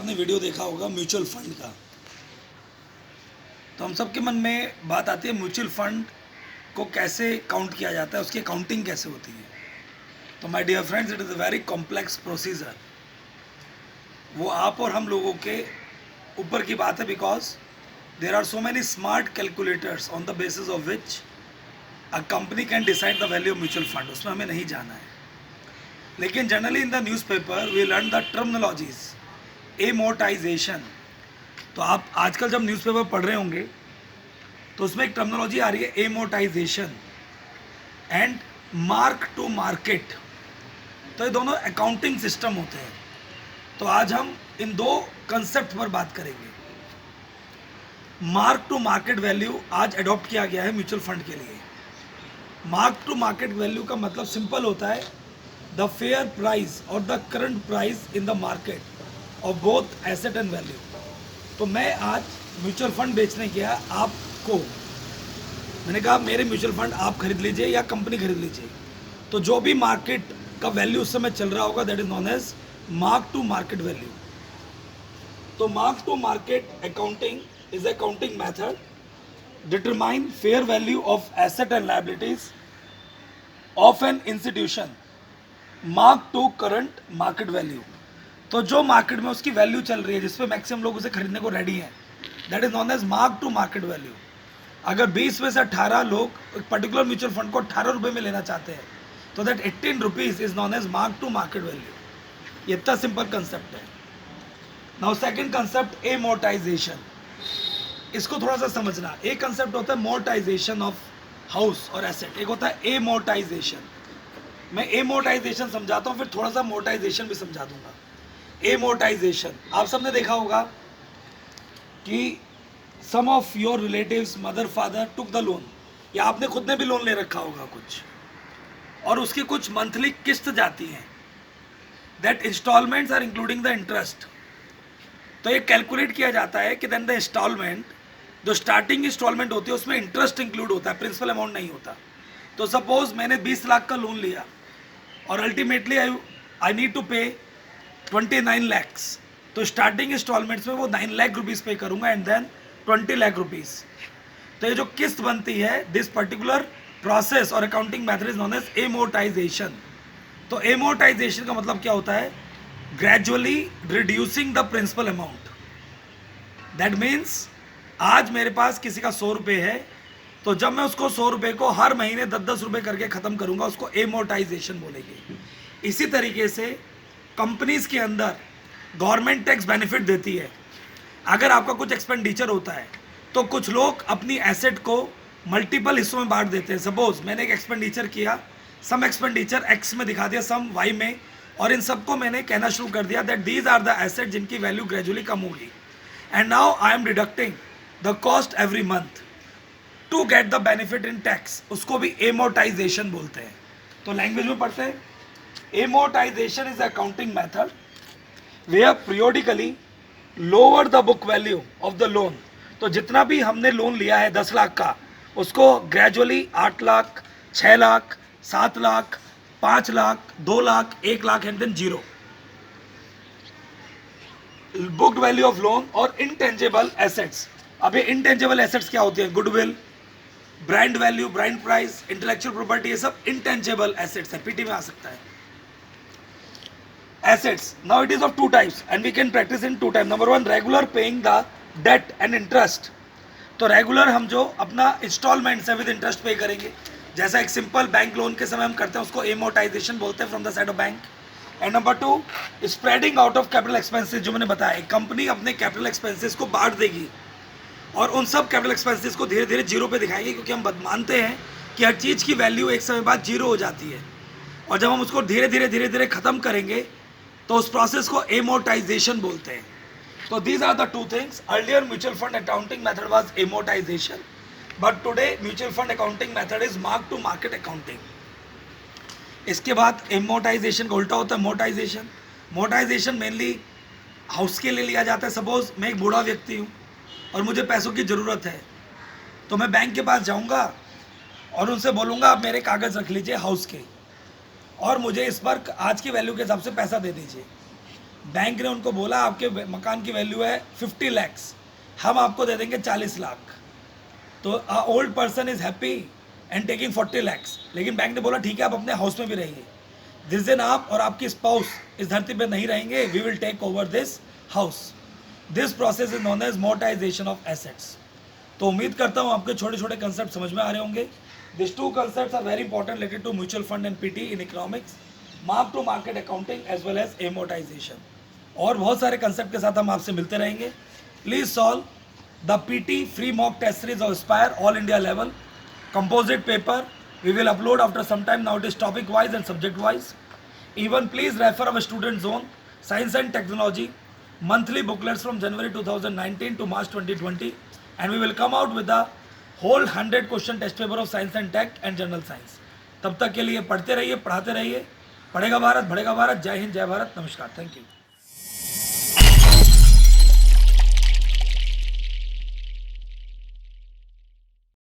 आपने वीडियो देखा होगा म्यूचुअल फंड का। तो हम सबके मन में बात आती है म्यूचुअल फंड को कैसे काउंट किया जाता है, उसकी काउंटिंग कैसे होती है। तो my dear friends, it is a very complex procedure. वो आप और हम लोगों के ऊपर की बात है, because there are so many smart calculators on the basis of which a company can decide the value of mutual fund. उसमें हमें नहीं जाना है, लेकिन generally in the newspaper we learn the terminologies. Amortisation, तो आप आजकल जब न्यूज़पेपर पढ़ रहे होंगे तो उसमें एक टर्मिनोलॉजी आ रही है amortisation and mark to market. तो ये दोनों अकाउंटिंग सिस्टम होते हैं। तो आज हम इन दो कंसेप्ट पर बात करेंगे। मार्क टू मार्केट वैल्यू आज अडॉप्ट किया गया है म्यूचुअल फंड के लिए। मार्क टू मार्केट वैल्यू का मतलब सिंपल होता है द फेयर प्राइस और the current price in the market of both asset and value. तो मैं आज म्यूचुअल फंड बेचने गया आपको, मैंने कहा मेरे म्यूचुअल फंड आप खरीद लीजिए या कंपनी खरीद लीजिए। तो जो भी मार्केट का वैल्यू उस समय चल रहा होगा that is known as mark to market value. तो mark to market accounting is accounting method determine fair value of asset and liabilities of an institution mark to current market value. तो जो market में उसकी value चल रही है, जिसपे maximum लोग उसे खरीदने को रेडी हैं, that is known as mark to market value. अगर 20 में से 18 लोग एक पर्टिकुलर म्यूचुअल फंड को 18 रुपये में लेना चाहते हैं तो that 18 rupees is known as mark to market value. ये इतना सिंपल कंसेप्ट है। नाउ सेकंड कंसेप्ट एमोर्टाइजेशन, इसको थोड़ा सा समझना। एक कंसेप्ट होता है मोर्टाइजेशन ऑफ हाउस और एसेट, एक होता है एमोर्टाइजेशन। मैं एमोर्टाइजेशन समझाता हूँ, फिर थोड़ा सा मोर्टाइजेशन भी समझा दूंगा। एमोर्टाइजेशन, आप सबने देखा होगा कि some of your relatives mother father took the loan, या आपने खुद ने भी लोन ले रखा होगा कुछ, और उसकी कुछ मंथली किस्त जाती हैं। That instalments are including the interest. तो ये कैलकुलेट किया जाता है कि देन द इंस्टॉलमेंट, जो स्टार्टिंग इंस्टॉलमेंट होती है उसमें इंटरेस्ट इंक्लूड होता है, प्रिंसिपल अमाउंट नहीं होता। तो सपोज मैंने 20 लाख का लोन लिया और अल्टीमेटली आई नीड टू पे 29 लैक्स। तो स्टार्टिंग इंस्टॉलमेंट्स में वो 9 लाख रुपीज़ पे करूंगा एंड देन 20 लाख रुपीज़। तो ये जो किस्त बनती है, दिस पर्टिकुलर प्रोसेस और accounting method is known as amortisation. तो एमोर्टाइजेशन का मतलब क्या होता है? Gradually reducing the principal amount. That means आज मेरे पास किसी का 100 रुपये है, तो जब मैं उसको 100 रुपये को हर महीने 10-10 रुपये करके ख़त्म करूंगा, उसको एमोर्टाइजेशन बोलेंगे। इसी तरीके से कंपनीज के अंदर गवर्नमेंट टैक्स बेनिफिट देती है। अगर आपका कुछ एक्सपेंडिचर होता है तो कुछ लोग अपनी एसेट को मल्टीपल हिस्सों में बांट देते हैं। सपोज मैंने एक एक्सपेंडिचर किया, सम एक्सपेंडिचर एक्स में दिखा दिया, सम वाई में, और इन सबको मैंने कहना शुरू कर दिया that these are the asset जिनकी वैल्यू ग्रेजुअली कम होगी, and now I am deducting the cost every month to get the benefit in tax. उसको भी एमोर्टाइजेशन बोलते हैं। तो लैंग्वेज में पढ़ते हैं, amortization is accounting method where periodically lower the book value of the loan। तो जितना भी हमने लोन लिया है 10 लाख का, उसको gradually 8 lakh, 6 lakh, 7 lakh, 5 lakh, 2 lakh, 1 lakh and then 0 booked value of loan और इंटेंजेबल एसेट्स। अब ये इंटेंजेबल एसेट्स क्या होती है? Goodwill, brand value, brand price, intellectual property, ये सब इंटेंजेबल एसेट्स है, पीटी में आ सकता है। Assets, now it is of two types and we can practice in two types. Number one, regular paying the debt and interest। तो regular हम जो अपना इंस्टॉलमेंट है विद इंटरेस्ट पे करेंगे, जैसा एक सिंपल बैंक लोन के समय हम करते हैं, उसको एमोर्टाइजेशन बोलते हैं from the side of bank. And number two, spreading out of capital expenses. जो मैंने बताया, एक कंपनी अपने कैपिटल एक्सपेंसेस को बांट देगी और उन सब कैपिटल एक्सपेंसेस को धीरे धीरे जीरो पे दिखाएंगे, क्योंकि हम मानते हैं कि हर चीज़ की वैल्यू एक समय बाद जीरो हो जाती है, और जब हम उसको धीरे धीरे खत्म करेंगे तो उस प्रोसेस को एमोर्टाइजेशन बोलते हैं। तो these are the two things. Earlier mutual fund accounting method was amortisation, but today mutual fund accounting method is mark to market accounting. इसके बाद एमोर्टाइजेशन का उल्टा होता है मोर्टाइजेशन। मोर्टाइजेशन मेनली हाउस के लिए लिया जाता है। सपोज मैं एक बूढ़ा व्यक्ति हूँ और मुझे पैसों की ज़रूरत है, तो मैं बैंक के पास जाऊँगा और उनसे बोलूँगा आप मेरे कागज़ रख लीजिए हाउस के, और मुझे इस पर आज की वैल्यू के हिसाब से पैसा दे दीजिए। बैंक ने उनको बोला आपके मकान की वैल्यू है 50 lakhs, हम आपको दे देंगे 40 लाख। तो old person is happy and taking 40 lakhs, लेकिन बैंक ने बोला ठीक है आप अपने हाउस में भी रहिए। जिस दिन आप और आपकी स्पाउस इस धरती पर नहीं रहेंगे, we will take over this house. This process is known as monetisation of assets. तो उम्मीद करता हूँ आपके छोटे छोटे कंसेप्ट समझ में आ रहे होंगे। This two concepts are very important related to mutual fund and PT in economics, mark to market accounting as well as amortisation. और बहुत सारे कंसेप्ट के साथ हम आपसे मिलते रहेंगे। Please solve the PT free mock test series of Aspire all India level composite paper. We will upload after some time. Now it is topic wise and subject wise. Even please refer our student zone science and technology monthly booklets from January 2019 to March 2020, and we will come out with the whole 100 question test paper of science and tech and general science. तब तक के लिए पढ़ते रहिए, पढ़ाते रहिए। पढ़ेगा भारत, बढ़ेगा भारत। जय हिंद, जय भारत, नमस्कार, थैंक यू।